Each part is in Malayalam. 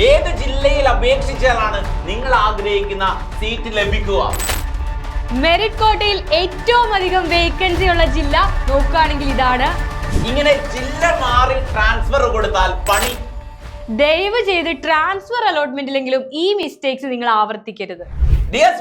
ഏത് ജില്ലയിൽ അപേക്ഷിച്ചാലാണ് നിങ്ങൾ ആഗ്രഹിക്കുന്ന സീറ്റ് ലഭിക്കുക? മെറിറ്റ് കോട്ടയിൽ ഏറ്റവും അധികം വേക്കൻസി ഉള്ള ജില്ല നോക്കുകയാണെങ്കിൽ ഇതാണ്. ഇങ്ങനെ ജില്ല മാറി ട്രാൻസ്ഫർ കൊടുത്താൽ പണി. ദയവ് ചെയ്ത് ട്രാൻസ്ഫർ അലോട്ട്മെന്റിലെങ്കിലും ഈ മിസ്റ്റേക്സ് നിങ്ങൾ ആവർത്തിക്കരുത്.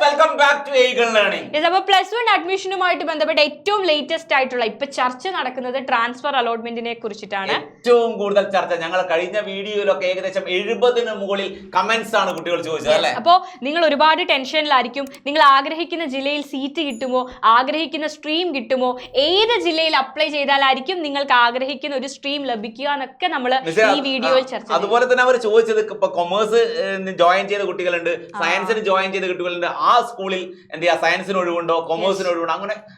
Welcome back to Eagle Learning. അപ്പോൾ +1 അഡ്മിഷനുമായിട്ട് ബന്ധപ്പെട്ട ഏറ്റവും ലേറ്റസ്റ്റ് ആയിട്ടുള്ള ഇപ്പൊ ചർച്ച നടക്കുന്നത് ട്രാൻസ്ഫർ അലോട്ട്മെന്റിനെ കുറിച്ചിട്ടാണ്. ഏറ്റവും കൂടുതൽ ചർച്ച ഞങ്ങൾ കഴിഞ്ഞ വീഡിയോയിലൊക്കെ ഏകദേശം 70-ന് മുകളിൽ കമന്റ്സ് ആണ് കുട്ടികൾ ചോദിച്ചത് അല്ലേ? അപ്പോൾ നിങ്ങൾ ഒരുപാട് ടെൻഷനിലായിരിക്കും. നിങ്ങൾ ആഗ്രഹിക്കുന്ന ജില്ലയിൽ സീറ്റ് കിട്ടുമോ, ആഗ്രഹിക്കുന്ന സ്ട്രീം കിട്ടുമോ, ഏത് ജില്ലയിൽ അപ്ലൈ ചെയ്താലായിരിക്കും നിങ്ങൾക്ക് ആഗ്രഹിക്കുന്ന ഒരു സ്ട്രീം ലഭിക്കുക എന്നൊക്കെ നമ്മൾ ഈ വീഡിയോയിൽ ചർച്ച ചെയ്യും. അതുപോലെ തന്നെ അവർ ചോദിച്ചത് ഇപ്പൊ കൊമേഴ്സ് ജോയിൻ ചെയ്ത കുട്ടികളുണ്ട്, സയൻസിന് ജോയിൻ ചെയ്ത കുട്ടികളുണ്ട്, ആ സ്കൂളിൽ എന്ത് ചെയ്യാ സയൻസിന് ഒഴിവുണ്ടോ, കൊമേഴ്സിന് ഒഴിവുണ്ടോ,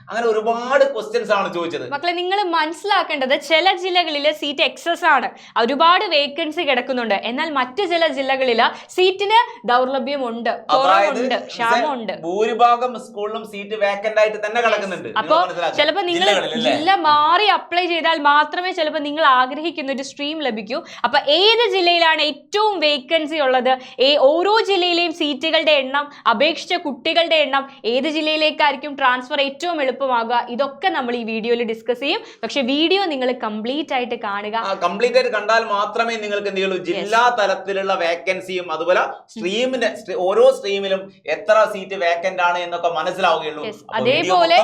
അങ്ങനെ ഒരുപാട് ക്വസ്റ്റ്യൻസ് ആണ് ചോദിച്ചത്. മക്കളെ നിങ്ങൾ മനസ്സിലാക്കേണ്ടത് ചില ജില്ലകളിൽ സീറ്റ് എക്സസ് ആണ്, ഒരുപാട് വേക്കൻസി കിടക്കുന്നുണ്ട്. എന്നാൽ മറ്റു ചില ജില്ലകളിൽ സീറ്റിന് ദൗർലഭ്യമുണ്ട്, കുറവുണ്ട്, ക്ഷാമമുണ്ട്. ഭൂരിഭാഗം സ്കൂളിലും സീറ്റ് വേക്കന്റ് ആയിട്ട് തന്നെ കിടക്കുന്നുണ്ട്. അപ്പൊ ചിലപ്പോ നിങ്ങൾ ജില്ല മാറി അപ്ലൈ ചെയ്താൽ മാത്രമേ ചിലപ്പോൾ നിങ്ങൾ ആഗ്രഹിക്കുന്ന ഒരു സ്ട്രീം ലഭിക്കൂ. അപ്പൊ ഏത് ജില്ലയിലാണ് ഏറ്റവും വേക്കൻസി ഉള്ളത്, ഓരോ ജില്ലയിലെയും സീറ്റുകളുടെ എണ്ണം, അപേക്ഷിച്ച കുട്ടികളുടെ എണ്ണം, ഏത് ജില്ലയിലേക്കായിരിക്കും ട്രാൻസ്ഫർ ഏറ്റവും എളുപ്പമാകുക, ഇതൊക്കെ നമ്മൾ ഈ വീഡിയോയിൽ ഡിസ്കസ് ചെയ്യും. പക്ഷെ വീഡിയോ നിങ്ങൾ കംപ്ലീറ്റ് ആയിട്ട് കാണുക. കംപ്ലീറ്റ് ആയിട്ട് കണ്ടാൽ മാത്രമേ നിങ്ങൾക്ക് എന്ത് ചെയ്യുള്ളൂ, ജില്ലാ തലത്തിലുള്ള വേക്കൻസിയും അതുപോലെ സ്ട്രീമിന്റെ ഓരോ സ്ട്രീമിലും എത്ര സീറ്റ് വേക്കന്റ് ആണ് എന്നൊക്കെ മനസ്സിലാവുകയുള്ളൂ. അതേപോലെ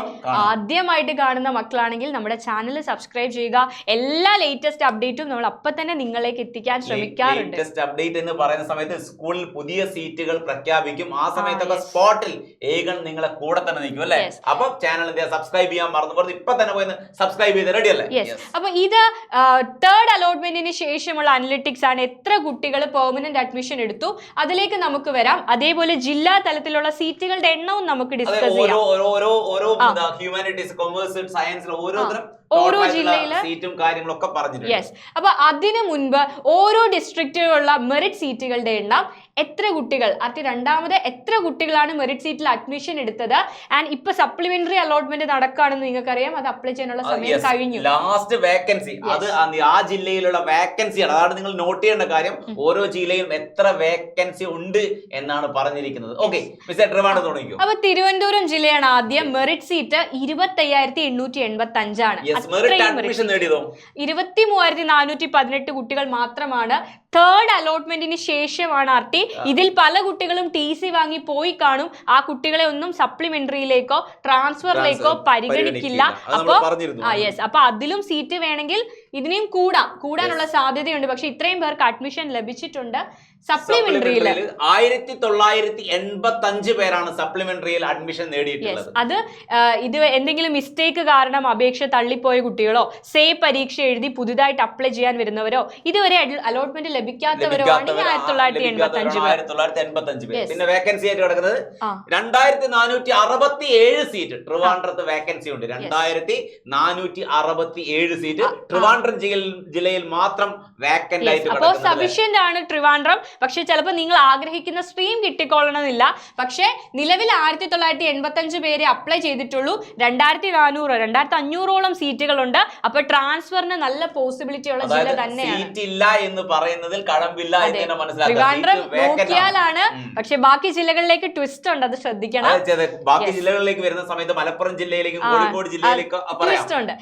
ആദ്യമായിട്ട് കാണുന്ന മക്കളാണെങ്കിൽ നമ്മുടെ ചാനൽ സബ്സ്ക്രൈബ് ചെയ്യുക. എല്ലാ ലേറ്റസ്റ്റ് അപ്ഡേറ്റും നമ്മൾ അപ്പൊ തന്നെ നിങ്ങളിലേക്ക് എത്തിക്കാൻ ശ്രമിക്കാറുണ്ട്. ലേറ്റസ്റ്റ് അപ്ഡേറ്റ് എന്ന് പറയുന്ന സമയത്ത് സ്കൂളിൽ പുതിയ സീറ്റുകൾ പ്രഖ്യാപിക്കും. ആ സമയത്തൊക്കെ സ്പോട്ടിൽ ഏകൺ നിങ്ങളെ കൂടെ തന്നെ നിൽക്കും അല്ലേ? അപ്പൊ ചാനൽ സബ്സ്ക്രൈബ് ചെയ്യാൻ മറന്നു ഇപ്പൊ തന്നെ പോയി സബ്സ്ക്രൈബ് ചെയ്ത് റെഡി അല്ലേ? അപ്പൊ ഇത് തേർഡ് അലോട്ട്മെന്റിന് ശേഷമുള്ള അനലിറ്റിക്സ് ആണ്. എത്ര കുട്ടികൾ പെർമനന്റ് അഡ്മിഷൻ എടുത്തു, അതിലേക്ക് നമുക്ക് വരാം. അതേപോലെ ജില്ലാ തലത്തിലുള്ള സീറ്റുകളുടെ എണ്ണവും നമുക്ക് ഡിസ്കസ് ചെയ്യാം. ഓരോ ഹ്യൂമാനിറ്റീസ്, കൊമേഴ്സ്, സയൻസ് ഓരോ ജില്ലയിലെ സീറ്റും കാര്യങ്ങളൊക്കെ പറഞ്ഞിട്ടുണ്ട്. അപ്പൊ അതിനു മുൻപ് ഓരോ ഡിസ്ട്രിക്റ്റിലുള്ള മെറിറ്റ് സീറ്റുകളുടെ എണ്ണം, എത്ര കുട്ടികൾ രണ്ടാമത് എത്ര കുട്ടികളാണ് മെറിറ്റ് സീറ്റിൽ അഡ്മിഷൻ എടുത്തത്, ആൻഡ് ഇപ്പൊ സപ്ലിമെന്ററി അലോട്ട്മെന്റ് നടക്കുകയാണെന്ന് നിങ്ങൾക്കറിയാം. അത് അപ്ലൈ ചെയ്യാനുള്ള സമയം കഴിഞ്ഞു. ലാസ്റ്റ് വേക്കൻസി അത് ആ ജില്ലയിലുള്ള വേക്കൻസിയാണ്. അതാണ് നിങ്ങൾ നോട്ട് ചെയ്യേണ്ട കാര്യം. ഓരോ ജില്ലയിലും എത്ര വേക്കൻസി ഉണ്ട് എന്നാണ് പറഞ്ഞിരിക്കുന്നത്. ഓക്കെ, ട്രിവാൻഡ്രം തുടങ്ങിക്കോ. അപ്പൊ തിരുവനന്തപുരം ജില്ലയാണ് ആദ്യം. മെറിറ്റ് സീറ്റ് 25,885 ആണ്. 23,418 കുട്ടികൾ മാത്രമാണ്. തേർഡ് അലോട്ട്മെന്റിന് ശേഷമാണ് ആർട്ടി. ഇതിൽ പല കുട്ടികളും TC വാങ്ങി പോയി കാണും. ആ കുട്ടികളെ ഒന്നും സപ്ലിമെന്ററിയിലേക്കോ ട്രാൻസ്ഫറിലേക്കോ പരിഗണിക്കില്ല. അപ്പൊ അതിലും സീറ്റ് വേണമെങ്കിൽ ഇതിനെയും കൂടാനുള്ള സാധ്യതയുണ്ട്. പക്ഷെ ഇത്രയും പേർക്ക് അഡ്മിഷൻ ലഭിച്ചിട്ടുണ്ട്. സപ്ലിമെന്ററിയിൽ 1985 പേരാണ് സപ്ലിമെന്ററിയിൽ അഡ്മിഷൻ നേടിയിട്ടുള്ളത്. അത് ഇത് എന്തെങ്കിലും മിസ്റ്റേക്ക് കാരണം അപേക്ഷ തള്ളിപ്പോയ കുട്ടികളോ, സേ പരീക്ഷ എഴുതി പുതുതായിട്ട് അപ്ലൈ ചെയ്യാൻ വരുന്നവരോ, ഇതുവരെ അലോട്ട്മെന്റ് ലഭിക്കാത്തവരോ ആണ് 1985 പേര്. പിന്നെ വേക്കൻസി ആയിട്ട് കിടക്കുന്നത് 2467 സീറ്റ്. ട്രിവാൻഡ്രത്ത് വേക്കൻസി ഉണ്ട് 2467 സീറ്റ്. ട്രിവാൻഡ്രം ജില്ലയിൽ മാത്രം വേക്കന്റ് ആയിട്ട് അപ്പോൾ സഫിഷ്യന്റ് ആണ് ട്രിവാൻഡ്രം. പക്ഷെ ചിലപ്പോൾ നിങ്ങൾ ആഗ്രഹിക്കുന്ന സ്ട്രീം കിട്ടിക്കൊള്ളണമെന്നില്ല. പക്ഷെ നിലവിൽ 1985 പേരെ അപ്ലൈ ചെയ്തിട്ടുള്ളൂ. 2400-2500ഓളം സീറ്റുകളുണ്ട്. അപ്പൊ ട്രാൻസ്ഫറിന് നല്ല പോസിബിലിറ്റി ഉള്ള ജില്ല തന്നെയാണ്. സീറ്റ് ഇല്ല എന്ന് പറയുന്നതിൽ കഴമ്പില്ല എന്ന് മനസ്സിലാക്കുക. ട്രിവാൻഡ്രം നോക്കിയാലാണ്. പക്ഷെ ബാക്കി ജില്ലകളിലേക്ക് ട്വിസ്റ്റ് ഉണ്ട്, അത് ശ്രദ്ധിക്കണം. ബാക്കി ജില്ലകളിലേക്ക് വരുന്ന സമയത്ത് മലപ്പുറം ജില്ലയിലേക്കും കോഴിക്കോട് ജില്ലയിലേക്കും ട്വിസ്റ്റ് ഉണ്ട്.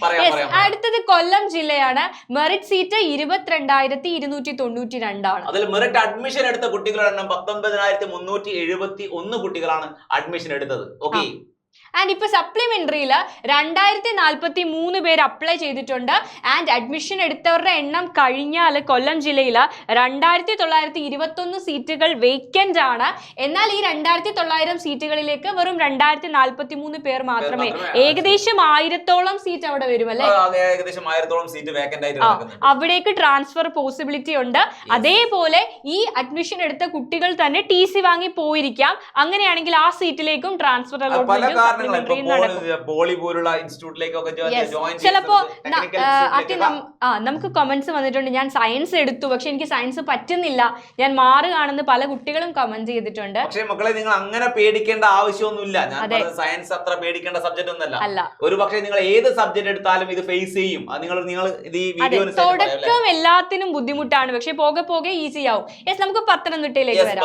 അടുത്തത് കൊല്ലം ജില്ലയാണ്. മെറിറ്റ് സീറ്റ് 22,292 ആണ്. അതിൽ മെറിറ്റ് അഡ്മിഷൻ എടുത്ത കുട്ടികളുടെ എണ്ണം 19,371 കുട്ടികളാണ് അഡ്മിഷൻ എടുത്തത്. ഓക്കെ, ആൻഡ് ഇപ്പൊ സപ്ലിമെന്ററിയിൽ 2043 പേര് അപ്ലൈ ചെയ്തിട്ടുണ്ട്. ആൻഡ് അഡ്മിഷൻ എടുത്തവരുടെ എണ്ണം കഴിഞ്ഞാൽ കൊല്ലം ജില്ലയിൽ 2921 സീറ്റുകൾ വേക്കന്റ് ആണ്. എന്നാൽ ഈ 2900 സീറ്റുകളിലേക്ക് വെറും 2043 പേർ മാത്രമേ, ഏകദേശം 1000ഓളം സീറ്റ് അവിടെ വരും അല്ലെ? അവിടേക്ക് ട്രാൻസ്ഫർ പോസിബിലിറ്റി ഉണ്ട്. അതേപോലെ ഈ അഡ്മിഷൻ എടുത്ത കുട്ടികൾ തന്നെ TC വാങ്ങി പോയിരിക്കാം. അങ്ങനെയാണെങ്കിൽ ആ സീറ്റിലേക്കും ട്രാൻസ്ഫർ അലോട്ട്മെന്റ് പോളി പോലുള്ള ഇൻസ്റ്റിറ്റ്യൂട്ടിലേക്കൊക്കെ ജോയിൻ ചിലപ്പോ നമുക്ക് കമന്റ്സ് വന്നിട്ടുണ്ട്, ഞാൻ സയൻസ് എടുത്തു പക്ഷെ എനിക്ക് സയൻസ് പറ്റുന്നില്ല, ഞാൻ മാറുകയാണെന്ന് പല കുട്ടികളും കമന്റ് ചെയ്തിട്ടുണ്ട്. പക്ഷേ മക്കളെ, നിങ്ങൾ അങ്ങനെ പേടിക്കേണ്ട ആവശ്യമൊന്നുമില്ല. ഞാൻ സയൻസ് അത്ര പേടിക്കേണ്ട സബ്ജക്ട് ഒന്നല്ല. ഒരു പക്ഷേ നിങ്ങൾ ഏത് സബ്ജക്ട് എടുത്താലും ഇത് ഫേസ് ചെയ്യും. നിങ്ങൾ ഇത് ഈ വീഡിയോ തുടക്കം എല്ലാത്തിനും ബുദ്ധിമുട്ടാണ്, പക്ഷെ പോകെ പോകെ ഈസി ആവും. നമുക്ക് പത്തനംതിട്ടയിലേക്ക് വരാം.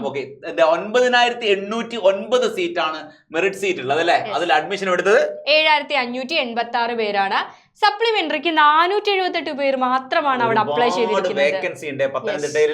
ഓക്കെ, 9809 സീറ്റാണ് മെറിറ്റ് സീറ്റ് ഉള്ളത് അല്ലെ. അതിൽ അഡ്മിഷൻ എടുത്തത് 7586 പേരാണ്. സപ്ലിമെന്ററിക്ക് 478 പേർ മാത്രമാണ് അവിടെ അപ്ലൈ ചെയ്തിരിക്കുന്നത്. വേക്കൻസി ഉണ്ട് പത്തനംതിട്ടയിൽ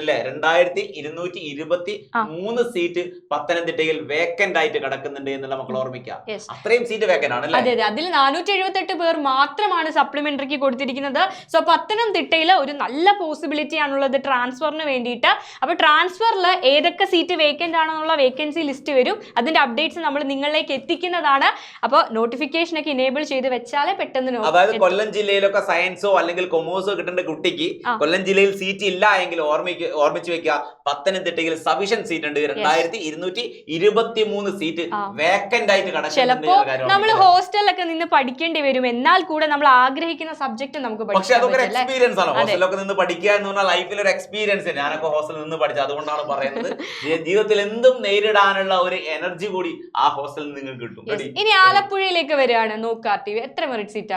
2223 സീറ്റ് പത്തനംതിട്ടയിൽ വേക്കന്റ് ആയിട്ട് കിടക്കുന്നുണ്ട് എന്നുള്ള മക്കൾ ഓർമ്മിക്കാം. അത്രയും സീറ്റ് വേക്കന്റ് ആണ്. അതെ, അതിൽ 478 പേർ മാത്രമാണ് സപ്ലിമെന്ററിക്ക് കൊടുത്തിരിക്കുന്നത്. സോ പത്തനംതിട്ടയിൽ ഒരു നല്ല പോസിബിലിറ്റി ആണുള്ളത് ട്രാൻസ്ഫറിന് വേണ്ടിയിട്ട്. അപ്പൊ ട്രാൻസ്ഫറിൽ ഏതൊക്കെ സീറ്റ് വേക്കന്റ് ആണെന്നുള്ള വേക്കൻസി ലിസ്റ്റ് വരും. അതിന്റെ അപ്ഡേറ്റ്സ് നമ്മൾ നിങ്ങളിലേക്ക് എത്തിക്കുന്നതാണ്. അപ്പോൾ നോട്ടിഫിക്കേഷൻ ഒക്കെ ഇനേബിൾ ചെയ്ത് വെച്ചാലേ പെട്ടെന്ന് കൊല്ലം ജില്ലയിലൊക്കെ സയൻസോ അല്ലെങ്കിൽ കൊമേഴ്സോ കിട്ടേണ്ട കുട്ടിക്ക് കൊല്ലം ജില്ലയിൽ സീറ്റ് ഇല്ല എങ്കിൽ ഓർമ്മിച്ചു വെക്കുക, പത്തനംതിട്ടയിൽ സഫീഷ്യന്റ് സീറ്റ് ഉണ്ട്. 2223 സീറ്റ് വേക്കന്റ് ആയിട്ട് ചിലപ്പോ നമ്മൾ ഹോസ്റ്റലിലൊക്കെ നിന്ന് പഠിക്കേണ്ടി വരും, എന്നാൽ കൂടെ നമ്മൾ ആഗ്രഹിക്കുന്ന സബ്ജക്ട് നമുക്ക് പക്ഷെ അതൊക്കെ ഒരു എക്സ്പീരിയൻസ് ആണ്. ഹോസ്റ്റലിലൊക്കെ നിന്ന് പഠിക്കുക എന്ന് പറഞ്ഞാൽ ലൈഫിൽ ഒരു എക്സ്പീരിയൻസ്. ഞാനൊക്കെ ഹോസ്റ്റലിൽ നിന്ന് പഠിച്ചത്, അതുകൊണ്ടാണ് പറയുന്നത്. ജീവിതത്തിൽ എന്തും നേരിടാനുള്ള ഒരു എനർജി കൂടി ആ ഹോസ്റ്റലിൽ നിങ്ങൾക്ക് കിട്ടും. ഇനി ആലപ്പുഴയിലേക്ക് വരികയാണ്. നോക്കാ ടി വി എത്ര മെറിറ്റ് സീറ്റ്?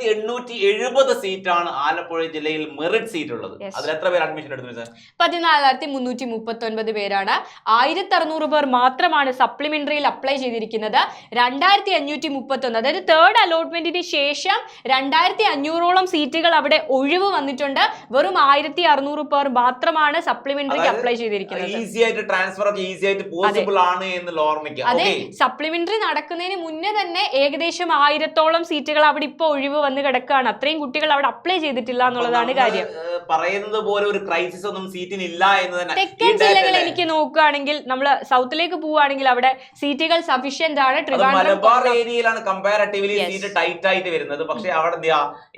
16,870 സീറ്റാണ് ആലപ്പുഴ ജില്ലയിൽ മെറിറ്റ് സീറ്റ് ഉള്ളത്. അതിൽ എത്ര പേര് അഡ്മിഷൻ എടുത്തു? 14,339 പേരാണ്. 1600 പേർ മാത്രമാണ് സപ്ലിമെന്ററിയിൽ അപ്ലൈ ചെയ്തിരിക്കുന്നത്. 2531, അതായത് തേർഡ് അലോട്ട്മെന്റിന് ശേഷം 2500ഓളം സീറ്റുകൾ അവിടെ ഒഴിവ് വന്നിട്ടുണ്ട്. വെറും 1600 പേർ മാത്രമാണ് സപ്ലിമെന്ററിക്ക് അപ്ലൈ ചെയ്തിരിക്കുന്നത്. ഈസി ആയിട്ട് ട്രാൻസ്ഫർ ഒക്കെ ഈസി ആയിട്ട് പോസിബിൾ ആണ് എന്ന് ഓർമ്മിക്കുക. അതെ, സപ്ലിമെന്ററി നടക്കുന്നതിന് മുന്നേ തന്നെ ഏകദേശം 1000ഓളം സീറ്റുകൾ അവിടെ ഇപ്പൊ ഒഴിവ് വന്ന് കിടക്കുകയാണ്. അത്രയും കുട്ടികൾ അവിടെ അപ്ലൈ ചെയ്തിട്ടില്ല എന്നുള്ളതാണ് കാര്യം. പറയുന്നത് പോലെ ഒരു ക്രൈസിസ് ഒന്നും സീറ്റിന് ഇല്ല എന്ന് തന്നെ. തെക്കൻ ജില്ലകൾ എനിക്ക് നോക്കുകയാണെങ്കിൽ, നമ്മൾ സൗത്തിലേക്ക് പോവുകയാണെങ്കിൽ അവിടെ സീറ്റുകൾ സഫീഷ്യന്റ് ആണ്. മലബാർ ഏരിയയിലാണ് കമ്പാരിറ്റീവ്ലി സീറ്റ് ടൈറ്റ് ആയിട്ട് വരുന്നത്. പക്ഷെ അവിടെ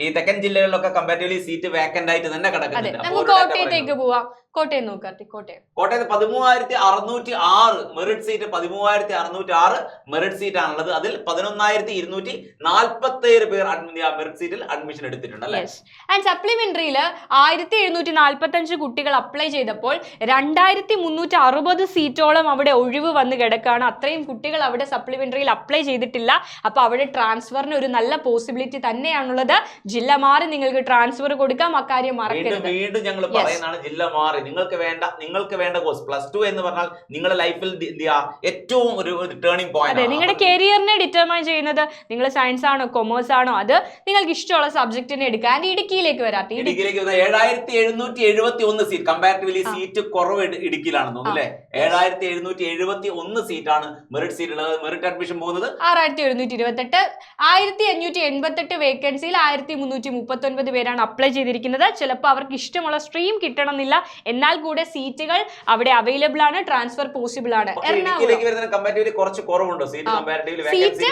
ഈ തെക്കൻ ജില്ലകളിലൊക്കെ കമ്പാരിറ്റീവ്ലി സീറ്റ് വേക്കന്റ് ആയിട്ട് തന്നെ കിടക്കുന്നുണ്ട്. നമുക്ക് കോട്ടയത്തേക്ക് പോവാം. കോട്ടയം നോക്കാത്തി. കോട്ടയത്ത് 13,606 മെറിറ്റ് സീറ്റ്, 13,606 മെറിറ്റ് സീറ്റ് ആണുള്ളത്. അതിൽ 11,247 പേർ മെറിറ്റ് സീറ്റിൽ അഡ്മിഷൻ എടുത്തിട്ടുണ്ട് അല്ലേ. ആൻഡ് സപ്ലിമെന്ററിയിൽ 1745 കുട്ടികൾ അപ്ലൈ ചെയ്തപ്പോൾ 2360 സീറ്റോളം അവിടെ ഒഴിവ് വന്ന് കിടക്കാണ്. അത്രയും കുട്ടികൾ അവിടെ സപ്ലിമെന്ററിയിൽ അപ്ലൈ ചെയ്തിട്ടില്ല. അപ്പൊ അവിടെ ട്രാൻസ്ഫറിന് ഒരു നല്ല പോസിബിലിറ്റി തന്നെയാണുള്ളത്. ജില്ല മാറി നിങ്ങൾക്ക് ട്രാൻസ്ഫർ കൊടുക്കാം, അക്കാര്യം മറക്കരുത്. വീണ്ടും ഞങ്ങൾ പറയുന്നതാണ്, ജില്ല മാറി നിങ്ങൾക്ക് വേണ്ട കോഴ്സ് +2 എന്ന് പറഞ്ഞാൽ നിങ്ങളുടെ ലൈഫിൽ ഏറ്റവും ഒരു ടേണിംഗ് പോയിന്റ്. അതെ, നിങ്ങളുടെ കരിയറിനെ ഡിറ്റർമൈൻ ചെയ്യുന്നത് നിങ്ങൾ സയൻസ് ആണോ കൊമേഴ്സ് ആണോ, അത് നിങ്ങൾക്ക് ഇഷ്ടമുള്ള സബ്ജക്റ്റിനെ എടുക്കാൻ. ഇടുക്കിയിലേക്ക് വരാം. 7771 സീറ്റ്, കമ്പാരിറ്റീവ്ലി സീറ്റ് കുറവ് ഇടുക്കിയിലാണെന്ന് തോന്നുന്നു അല്ലേ. 7771 സീറ്റാണ് മെറിറ്റ് സീറ്റ് ഉള്ളത്. മെറിറ്റ് അഡ്മിഷൻ പോകുന്നത് 6728. 1588 വേക്കൻസിയിൽ 1339 പേരാണ് അപ്ലൈ ചെയ്തിരിക്കുന്നത്. ചിലപ്പോൾ അവർക്ക് ഇഷ്ടമുള്ള സ്ട്രീം കിട്ടണമെന്നില്ല, എന്നാൽ കൂടെ സീറ്റുകൾ അവിടെ അവൈലബിൾ ആണ്, ട്രാൻസ്ഫർ പോസിബിൾ ആണ്. സീറ്റ്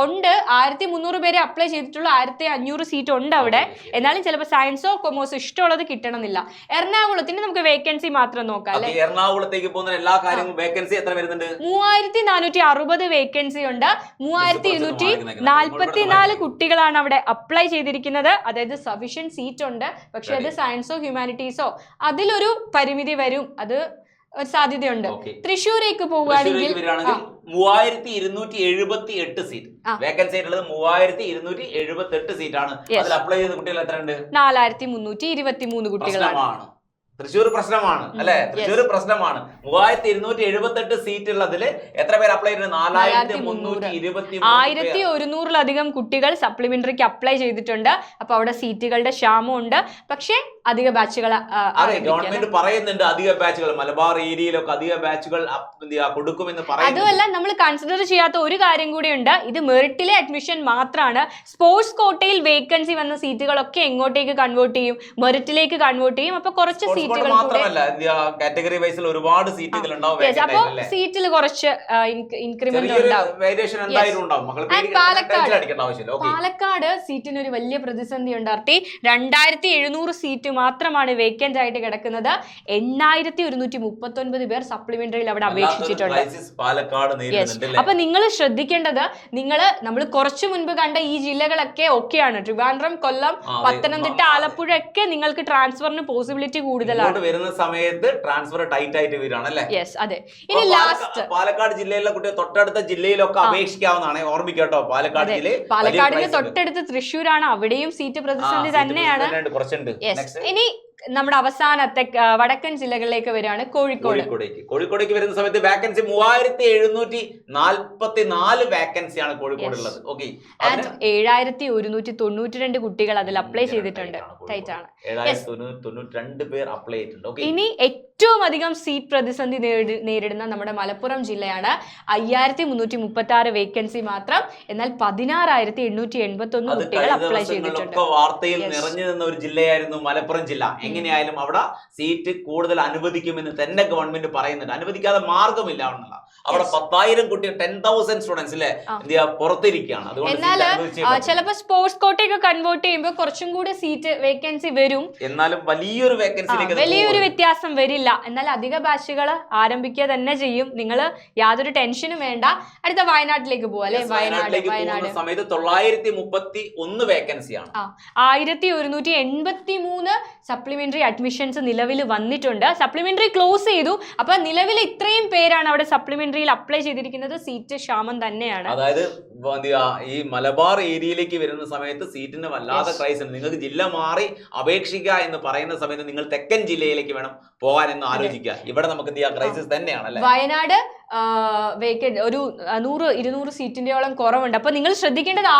ഉണ്ട്, 1300 പേരെ അപ്ലൈ ചെയ്തിട്ടുള്ള 1500 സീറ്റ് ഉണ്ട് അവിടെ. എന്നാലും ചിലപ്പോൾ സയൻസോ കൊമേഴ്സോ ഇഷ്ടമുള്ളത് കിട്ടണമെന്നില്ല. എറണാകുളത്തിന് നമുക്ക് വേക്കൻസി മാത്രം നോക്കാം അല്ലെ. എറണാകുളത്തേക്ക് പോകുന്ന എല്ലാ കാര്യങ്ങളും വേക്കൻസി എത്ര വരുന്നുണ്ട്? 3460 വേക്കൻസി ഉണ്ട്. 3244 കുട്ടികളാണ് അവിടെ അപ്ലൈ ചെയ്തിരിക്കുന്നത്. അതായത് സഫീഷ്യന്റ് സീറ്റ് ഉണ്ട്, പക്ഷെ അത് സയൻസോ ഹ്യൂമാനിറ്റീസോ അതിലൊരു പരിമിതി വരും, അത് സാധ്യതയുണ്ട്. തൃശ്ശൂരേക്ക് പോവുകയാണെങ്കിൽ 3278 സീറ്റ് വേക്കൻസി ആയിട്ടുള്ളത്. 3278 സീറ്റാണ്. അതിൽ അപ്ലൈ ചെയ്ത കുട്ടികൾ എത്ര ഉണ്ട്? 4323 കുട്ടികളാണ്. തൃശ്ശൂർ പ്രശ്നമാണ് അല്ലെ. തൃശ്ശൂർ പ്രശ്നമാണ്. 3278 സീറ്റ് ഉള്ളതിൽ എത്ര പേര് അപ്ലൈ ചെയ്തിട്ടുണ്ട്? 4100-ലധികം കുട്ടികൾ സപ്ലിമെന്ററിക്ക് അപ്ലൈ ചെയ്തിട്ടുണ്ട്. അപ്പൊ അവിടെ സീറ്റുകളുടെ ക്ഷാമമുണ്ട്. പക്ഷേ അധിക ബാച്ചുകൾ ഗവൺമെന്റ് പറയുന്നുണ്ട്, അധിക ബാച്ചുകൾ മലബാർ ഏരിയയിലൊക്കെ അധിക ബാച്ചുകൾ കൊടുക്കുമെന്ന് പറയുന്നു. അതുമല്ല, നമ്മൾ കൺസിഡർ ചെയ്യാത്ത ഒരു കാര്യം കൂടിയുണ്ട്. ഇത് മെറിറ്റിലെ അഡ്മിഷൻ മാത്രമാണ്. സ്പോർട്സ് കോട്ടയിൽ വേക്കൻസി വന്ന സീറ്റുകളൊക്കെ എങ്ങോട്ടേക്ക് കൺവേർട്ട് ചെയ്യും? മെറിറ്റിലേക്ക് കൺവേർട്ട് ചെയ്യും. അപ്പൊ കുറച്ച് സീറ്റുകൾ മാത്രമല്ല, കാറ്റഗറി വൈസിൽ ഒരുപാട് സീറ്റുകൾ ഉണ്ടാവും. അപ്പൊ സീറ്റിൽ കുറച്ച് ഇൻക്രിമെന്റ് ഉണ്ടാവും. പാലക്കാട് സീറ്റിന് ഒരു വലിയ പ്രതിസന്ധി ഉണ്ടായി. 2700 സീറ്റ് മാത്രമാണ് വേക്കന്റ് ആയിട്ട് കിടക്കുന്നത്. 8139 പേർ സപ്ലിമെന്ററിയിൽ അവിടെ അപേക്ഷിച്ചിട്ടുണ്ട്. അപ്പൊ നിങ്ങൾ ശ്രദ്ധിക്കേണ്ടത്, നമ്മൾ കുറച്ചു മുൻപ് കണ്ട ഈ ജില്ലകളൊക്കെ ഒക്കെയാണ്. ട്രിവാൻഡ്രം, കൊല്ലം, പത്തനംതിട്ട, ആലപ്പുഴ ഒക്കെ നിങ്ങൾക്ക് ട്രാൻസ്ഫറിന് പോസിബിലിറ്റി കൂടുതലാണ്. വരുന്ന സമയത്ത് ട്രാൻസ്ഫർ ടൈറ്റ് ആയിട്ട് വരികയാണല്ലേ? യെസ്, അതെ. ഇനി ലാസ്റ്റ് പാലക്കാട് ജില്ലയിലെ കുട്ടികൾ തൊട്ടടുത്ത ജില്ലയിലൊക്കെ അപേക്ഷിക്കാവുന്നതാണ്. ഓർമ്മിക്കട്ടോ, പാലക്കാടിന് തൊട്ടടുത്ത് തൃശ്ശൂരാണ്, അവിടെയും സീറ്റ് പ്രതിസന്ധി തന്നെയാണ്. ഇനി നമ്മുടെ അവസാനത്തെ വടക്കൻ ജില്ലകളിലേക്ക് വരികയാണ് കോഴിക്കോടേക്ക് വരുന്ന സമയത്ത് വേക്കൻസി 3744 വേക്കൻസിയാണ് കോഴിക്കോടുള്ളത്. 7192 കുട്ടികൾ അതിൽ അപ്ലൈ ചെയ്തിട്ടുണ്ട്. ടൈറ്റ് ആണ്. 7092 പേർ അപ്ലൈ ചെയ്തിട്ടുണ്ട്. ഇനി ഏറ്റവും അധികം സീറ്റ് പ്രതിസന്ധി നേരിടുന്ന നമ്മുടെ മലപ്പുറം ജില്ലയാണ്. 5336 വേക്കൻസി മാത്രം, എന്നാൽ 16881 കുട്ടികൾ അപ്ലൈ ചെയ്തിട്ടുണ്ട്. വാർത്തയിൽ നിറഞ്ഞു നിന്ന ഒരു ജില്ലയായിരുന്നു മലപ്പുറം ജില്ല. എങ്ങനെയായാലും അവിടെ സീറ്റ് കൂടുതൽ അനുവദിക്കുമെന്ന് തന്നെ ഗവൺമെന്റ് പറയുന്നുണ്ട്. അനുവദിക്കാതെ മാർഗമില്ല എന്നുള്ള. അവിടെ 10,000 കുട്ടികൾ 10,000 സ്റ്റുഡൻസ് പുറത്തിരിക്കുകയാണ്. എന്നാൽ ചിലപ്പോൾ സ്പോർട്സ് കോട്ടയൊക്കെ കൺവേർട്ട് ചെയ്യുമ്പോൾ കുറച്ചും കൂടി സീറ്റ് വേക്കൻസി വരും. എന്നാലും വലിയൊരു വ്യത്യാസം വരില്ല. എന്നാൽ അധിക ബാച്ചുകൾ ആരംഭിക്കുക തന്നെ ചെയ്യും. നിങ്ങൾ യാതൊരു ടെൻഷനും വേണ്ട. അടുത്ത വയനാട്ടിലേക്ക് പോവാ അല്ലെ? വയനാട് സമയത്ത് 931 വേക്കൻസിയാണ്. 1183 സപ്ലിമെന്ററി അഡ്മിഷൻസ് നിലവിൽ വന്നിട്ടുണ്ട്. സപ്ലിമെന്ററി ക്ലോസ് ചെയ്തു. അപ്പൊ നിലവിൽ ഇത്രയും പേരാണ് അവിടെ സപ്ലിമെന്ററിയിൽ അപ്ലൈ ചെയ്തിരിക്കുന്നത്. സീറ്റ് ക്ഷാമം തന്നെയാണ്. അതായത് ഈ മലബാർ ഏരിയയിലേക്ക് വരുന്ന സമയത്ത് സീറ്റിന് വല്ലാതെ ക്രൈസ് ഉണ്ട്. നിങ്ങൾക്ക് ജില്ല മാറി അപേക്ഷിക്കുക എന്ന് പറയുന്ന സമയത്ത് നിങ്ങൾ തെക്കൻ ജില്ലയിലേക്ക് വേണം പോകാൻ എന്ന് ആലോചിക്കുക. ഇവിടെ നമുക്ക് ക്രൈസിസ് തന്നെയാണ്. വയനാട് വേക്കൻറ്റ് ഒരു 100-200 സീറ്റിന്റെയോളം കുറവുണ്ട്. അപ്പൊ നിങ്ങൾ ശ്രദ്ധിക്കേണ്ടത്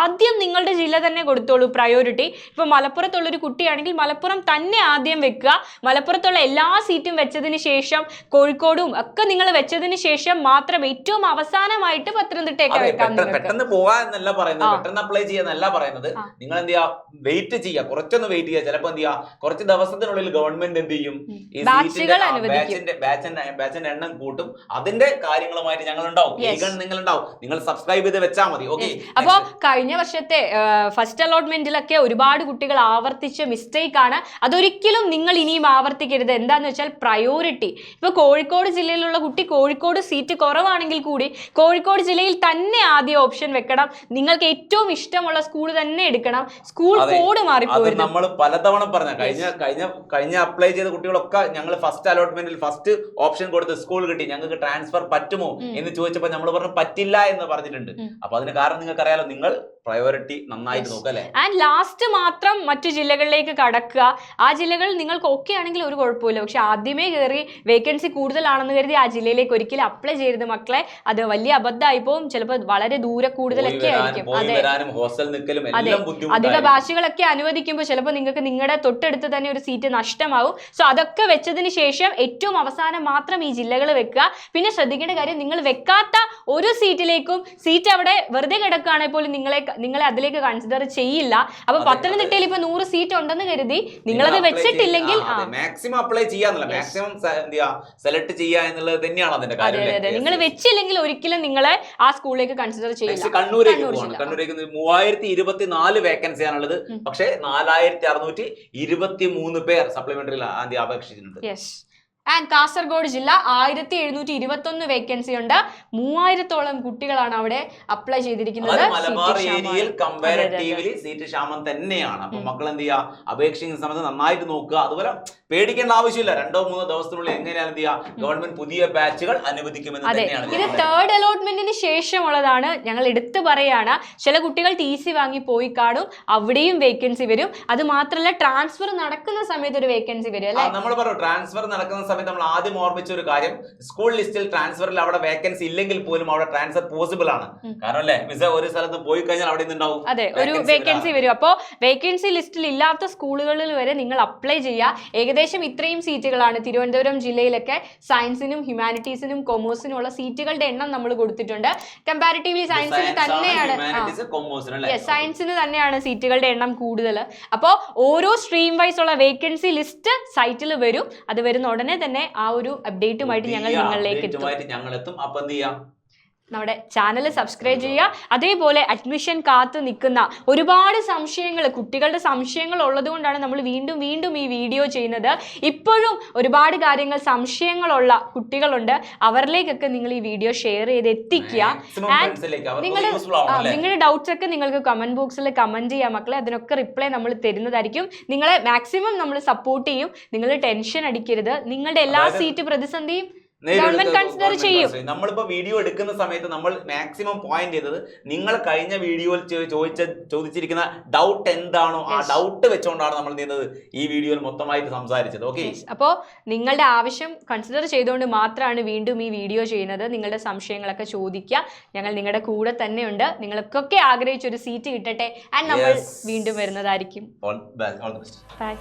ആദ്യം നിങ്ങളുടെ ജില്ല തന്നെ കൊടുത്തോളൂ പ്രയോറിറ്റി. ഇപ്പൊ മലപ്പുറത്തുള്ളൊരു കുട്ടിയാണെങ്കിൽ മലപ്പുറം തന്നെ ആദ്യം വെക്കുക. മലപ്പുറത്തുള്ള എല്ലാ സീറ്റും വെച്ചതിന് ശേഷം കോഴിക്കോടും ഒക്കെ നിങ്ങൾ വെച്ചതിന് ശേഷം മാത്രം ഏറ്റവും അവസാനമായിട്ട് പത്തനംതിട്ടയൊക്കെ വെക്കാം. പെട്ടെന്ന് പോകാ എന്നല്ല പറയുന്നത്, പെട്ടെന്ന് അപ്ലൈ ചെയ്യാന്നല്ല പറയുന്നത്. നിങ്ങൾ എന്ത് ചെയ്യുക, വെയിറ്റ് ചെയ്യുക, കുറച്ചൊന്ന് വെയിറ്റ് ചെയ്യുക. ചിലപ്പോ എന്ത് ചെയ്യുക, കുറച്ച് ദിവസത്തിനുള്ളിൽ ഗവൺമെന്റ് എന്ത് ചെയ്യും, ഈ ബാച്ചിന്റെ എണ്ണം കൂട്ടും. അതിന്റെ കാര്യങ്ങളുമായിട്ട് ഞങ്ങൾ ഉണ്ടാവും, നിങ്ങൾ ഉണ്ടാവും. നിങ്ങൾ സബ്സ്ക്രൈബ് ചെയ്ത് വെച്ചാൽ മതി. ഓക്കെ. അപ്പോ കഴിഞ്ഞ വർഷത്തെ ഫസ്റ്റ് അലോട്ട്മെന്റിലൊക്കെ ഒരുപാട് കുട്ടികൾ ആവർത്തിച്ച മിസ്റ്റേക്ക് ആണ്. അതൊരിക്കലും നിങ്ങൾ ഇനിയും ആവർത്തിക്കരുത്. എന്താന്ന് വെച്ചാൽ പ്രയോറിറ്റി. ഇപ്പൊ കോഴിക്കോട് ജില്ലയിലുള്ള കുട്ടി കോഴിക്കോട് സീറ്റ് കുറവാണെങ്കിൽ കൂടി കോഴിക്കോട് ജില്ലയിൽ തന്നെ ആദ്യ ഓപ്ഷൻ വെക്കണം. നിങ്ങൾക്ക് ഏറ്റവും ഇഷ്ടമുള്ള സ്കൂൾ തന്നെ എടുക്കണം. സ്കൂൾ കോഡ് മാറിപ്പോയി. നമ്മൾ പലതവണ പറഞ്ഞ കഴിഞ്ഞ അപ്ലൈ ചെയ്ത കുട്ടികളൊക്കെ ഞങ്ങൾ ഫസ്റ്റ് അലോട്ട്മെന്റിൽ ഫസ്റ്റ് ഓപ്ഷൻ കൊടുത്ത് സ്കൂൾ കിട്ടി, ഞങ്ങൾക്ക് ട്രാൻസ്ഫർ പറ്റുമോ എന്ന് ചോദിച്ചപ്പോൾ നമ്മൾ പറഞ്ഞു പറ്റില്ല എന്ന് പറഞ്ഞിട്ടുണ്ട്. അപ്പൊ അതിന് കാരണം നിങ്ങൾക്ക് അറിയാലോ, നിങ്ങൾ പ്രയോറിറ്റി നന്നായിട്ട് നോക്കല്ലേ. ആൻഡ് ലാസ്റ്റ് മാത്രം മറ്റു ജില്ലകളിലേക്ക് കടക്കുക. ആ ജില്ലകൾ നിങ്ങൾക്ക് ഓക്കെ ആണെങ്കിൽ ഒരു കുഴപ്പമില്ല. പക്ഷെ ആദ്യമേ കയറി വേക്കൻസി കൂടുതലാണെന്ന് കരുതി ആ ജില്ലയിലേക്ക് ഒരിക്കലും അപ്ലൈ ചെയ്യരുത് മക്കളെ. അത് വലിയ അബദ്ധമായി പോകും. ചിലപ്പോൾ വളരെ ദൂരെ കൂടുതലൊക്കെ ആയിരിക്കും. അധിക ഭാഷകളൊക്കെ അനുവദിക്കുമ്പോൾ ചിലപ്പോൾ നിങ്ങൾക്ക് നിങ്ങളുടെ തൊട്ടടുത്ത് തന്നെ ഒരു സീറ്റ് നഷ്ടമാവും. സോ അതൊക്കെ വെച്ചതിന് ശേഷം ഏറ്റവും അവസാനം മാത്രം ഈ ജില്ലകൾ വെക്കുക. പിന്നെ ശ്രദ്ധിക്കേണ്ട കാര്യം, നിങ്ങൾ വെക്കാത്ത ഒരു സീറ്റിലേക്കും സീറ്റ് അവിടെ വെറുതെ കിടക്കുകയാണെങ്കിൽ പോലും നിങ്ങളെ അതിലേക്ക് കൺസിഡർ ചെയ്യില്ല. അപ്പൊ പത്തനംതിട്ടയിൽ ഇപ്പൊ 100 സീറ്റ് ഉണ്ടെന്ന് കരുതി നിങ്ങളത് വെച്ചിട്ടില്ലെങ്കിൽ മാക്സിമം അപ്ലൈ ചെയ്യാന്നല്ല, മാക്സിമം സെലക്ട് ചെയ്യുക എന്നുള്ളത് തന്നെയാണ് അതിന്റെ കാര്യം. നിങ്ങൾ വെച്ചില്ലെങ്കിൽ ഒരിക്കലും നിങ്ങളെ ആ സ്കൂളിലേക്ക് കൺസിഡർ ചെയ്യില്ല. കണ്ണൂരേക്ക് 3024 വേക്കൻസി ആണുള്ളത്. പക്ഷേ 4623 പേർ സപ്ലിമെന്ററിയിൽ അപേക്ഷിച്ചിട്ടുണ്ട്. ആൻഡ് കാസർഗോഡ് ജില്ല 1721 വേക്കൻസി ഉണ്ട്. 3000-ഓളം കുട്ടികളാണ് അവിടെ അപ്ലൈ ചെയ്തിരിക്കുന്നത്. മലബാർ ഏരിയയിൽ കമ്പാരിറ്റീവ്ലി സീറ്റ് ക്ഷാമം തന്നെയാണ്. അപ്പൊ മക്കൾ എന്ത് ചെയ്യുക, അപേക്ഷിക്കുന്ന സമയത്ത് നന്നായിട്ട് നോക്കുക. അതുപോലെ പേടിക്കേണ്ട ആവശ്യമില്ല. 2-3 ദിവസത്തിനുള്ളിൽ എങ്ങനെയാണ് എന്ത് ചെയ്യുക, ഗവൺമെന്റ് പുതിയ ബാച്ചുകൾ അനുവദിക്കുമെന്ന് തന്നെയാണ്. ഇത് തേർഡ് അലോട്ട്മെന്റിന് ശേഷമുള്ളതാണ്. ഞങ്ങൾ എടുത്തു പറയാണ്, ചില കുട്ടികൾ TC വാങ്ങി പോയി കാണും, അവിടെയും വേക്കൻസി വരും. അത് മാത്രമല്ല ട്രാൻസ്ഫർ നടക്കുന്ന സമയത്ത് ഒരു വേക്കൻസി വരും അല്ലെ? നമ്മൾ പറഞ്ഞു ട്രാൻസ്ഫർ നടക്കുന്ന സമയത്ത് നമ്മൾ ആദ്യം ഓർമ്മിച്ച ഒരു കാര്യം, സ്കൂൾ ലിസ്റ്റിൽ ട്രാൻസ്ഫറിൽ അവിടെ വേക്കൻസി ഇല്ലെങ്കിൽ പോലും അവിടെ ട്രാൻസ്ഫർ പോസിബിൾ ആണ്. കാരണം അല്ലെ, മിസ് ഒരു സ്ഥലത്ത് പോയി കഴിഞ്ഞാൽ അവിടെ നിന്നുണ്ടാവും ഒരു വേക്കൻസി വരും. അപ്പോൾ വേക്കൻസി ലിസ്റ്റിൽ ഇല്ലാത്ത സ്കൂളുകളിൽ വരെ നിങ്ങൾ അപ്ലൈ ചെയ്യുക. ഏകദേശം ഇത്രയും സീറ്റുകളാണ് തിരുവനന്തപുരം ജില്ലയിലൊക്കെ സയൻസിനും ഹ്യൂമാനിറ്റീസിനും കൊമേഴ്സിനും ഉള്ള സീറ്റുകളുടെ എണ്ണം നമ്മൾ കൊടുത്തിട്ടുണ്ട്. കമ്പാരിറ്റീവ്ലി സയൻസിന് തന്നെയാണ് സീറ്റുകളുടെ എണ്ണം കൂടുതൽ. അപ്പോൾ ഓരോ സ്ട്രീം വൈസ് ഉള്ള വേക്കൻസി ലിസ്റ്റ് സൈറ്റിൽ വരും. അത് വരുന്ന ഉടനെ തന്നെ ആ ഒരു അപ്ഡേറ്റുമായിട്ട് ഞങ്ങൾ നിങ്ങളിലേക്ക് എത്തും. അപ്പൊ എന്ത് ചെയ്യാം, നമ്മുടെ ചാനൽ സബ്സ്ക്രൈബ് ചെയ്യുക. അതേപോലെ അഡ്മിഷൻ കാത്ത് നിൽക്കുന്ന ഒരുപാട് സംശയങ്ങൾ, കുട്ടികളുടെ സംശയങ്ങൾ ഉള്ളത് കൊണ്ടാണ് നമ്മൾ വീണ്ടും വീണ്ടും ഈ വീഡിയോ ചെയ്യുന്നത്. ഇപ്പോഴും ഒരുപാട് കാര്യങ്ങൾ സംശയങ്ങളുള്ള കുട്ടികളുണ്ട്, അവരിലേക്കൊക്കെ നിങ്ങൾ ഈ വീഡിയോ ഷെയർ ചെയ്ത് എത്തിക്കുക. നിങ്ങളുടെ ഡൗട്ട്സ് ഒക്കെ നിങ്ങൾക്ക് കമന്റ് ബോക്സിൽ കമന്റ് ചെയ്യാം മക്കളെ, അതിനൊക്കെ റിപ്ലൈ നമ്മൾ തരുന്നതായിരിക്കും. നിങ്ങളെ മാക്സിമം നമ്മൾ സപ്പോർട്ട് ചെയ്യും. നിങ്ങൾ ടെൻഷൻ അടിക്കരുത്. നിങ്ങളുടെ എല്ലാ സീറ്റ് പ്രതിസന്ധിയും ഗവൺമെന്റ് കൺസിഡർ ചെയ്യും. നമ്മളിപ്പോ വീഡിയോ എടുക്കുന്ന സമയത്ത് നമ്മൾ മാക്സിമം പോയിന്റ് ചെയ്തത് നിങ്ങൾ കഴിഞ്ഞ വീഡിയോയിൽ ചോദിച്ചിരിക്കുന്ന ഡൗട്ട് എന്താണോ ആ ഡൗട്ട് വെച്ചുകൊണ്ടാണ് നമ്മൾ ഈ വീഡിയോയിൽ മൊത്തമായിട്ട് സംസാരിച്ചത്. ഓക്കെ, അപ്പോ നിങ്ങളുടെ ആവശ്യം കൺസിഡർ ചെയ്തുകൊണ്ട് മാത്രമാണ് വീണ്ടും ഈ വീഡിയോ ചെയ്യുന്നത്. നിങ്ങളുടെ സംശയങ്ങളൊക്കെ ചോദിക്കുക, ഞങ്ങൾ നിങ്ങളുടെ കൂടെ തന്നെയുണ്ട്. നിങ്ങൾക്കൊക്കെ ആഗ്രഹിച്ച ഒരു സീറ്റ് കിട്ടട്ടെ. ആൻഡ് നമ്മൾ വീണ്ടും വരുന്നതായിരിക്കും. All the best. ബൈ.